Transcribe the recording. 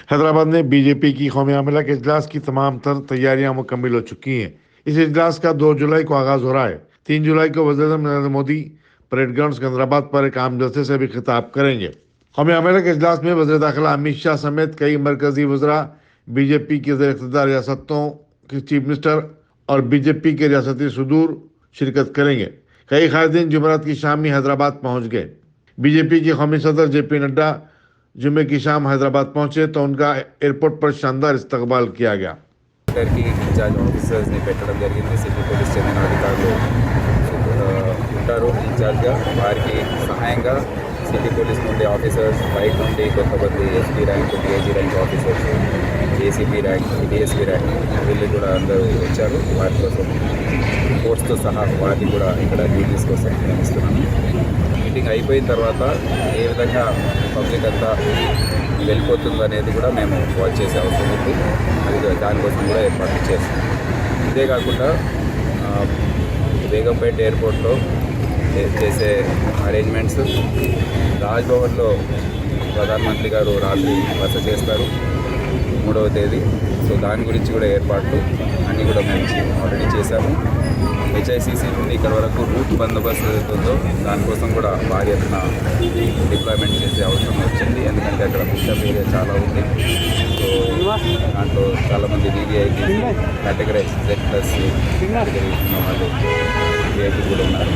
हैदराबाद में बीजेपी की कौमी अमला के इजलास की तमाम तर तैयारियां मुकम्मल हो चुकी हैं। इस इजलास का 2 जुलाई को आगाज हो रहा है। 3 जुलाई को वज़ीर-ए-आज़म नरेंद्र मोदी परेड ग्राउंड सिकंदराबाद पर एक आम जलसे से भी खिताब करेंगे। कौमी अमला के इजलास में वज़ीर दाखिला अमित शाह समेत कई मरकजी वज़रा, बीजेपी की ज़ेर-इक़्तिदार रियासतों के चीफ मिनिस्टर और बीजेपी के रियासती सदूर शिरकत करेंगे। कई कायदीन जुमेरात की शाम में हैदराबाद पहुंच गए। बीजेपी के कौमी सदर जेपी नड्डा जुमे की शाम हैदराबाद पहुंचे तो उनका एयरपोर्ट पर शानदार इस्तकबाल किया गया। की इंचार्ज ఆఫీసర్స్ని పెట్టడం జరిగింది। సిటీ పోలీస్ చెందిన అధికారులు ఉంటారు ఇన్ఛార్జ్గా। వారికి సహాయంగా సిటీ పోలీస్ నుండి ఆఫీసర్స్, బయట నుండి కొంతమంది SP rank, DIG rank officers, ACP rank, DSP rank వీళ్ళు కూడా అందరూ వచ్చారు। వారి కోసం ఫోర్స్తో సహా వారిని కూడా ఇక్కడ డ్యూటీస్ కోసం నియమిస్తున్నాను। మీటింగ్ అయిపోయిన తర్వాత ఏ విధంగా పబ్లిక్ అంతా వెళ్ళిపోతుందో అనేది కూడా మేము వాచ్ చేసే అవసరం ఉంది। అది దానికోసం కూడా ఏర్పాట్లు చేస్తాం। ఇదే కాకుండా బేగంపేట ఎయిర్పోర్ట్లో చేసే అరేంజ్మెంట్స్, రాజ్భవన్లో ప్రధానమంత్రి గారు రాత్రి బస చేస్తారు 3వ తేదీ। సో దాని గురించి కూడా ఏర్పాట్లు అన్నీ కూడా మేము ఆల్రెడీ చేశాము। హెచ్ఐసిసి నుండి ఇక్కడ వరకు రూట్ బందోబస్తు అవుతుందో దానికోసం కూడా భారీ ఎత్తున డిప్లాయ్మెంట్ చేసే అవసరం వచ్చింది। ఎందుకంటే అక్కడ పుష్అప్ ఏరియా చాలా ఉంది। సో దాంట్లో చాలామంది వీవీఐపీ కేటగిరైజ్ Z+ కేటగిరీ ఉన్న వాళ్ళు వీఐపీ కూడా ఉన్నారు।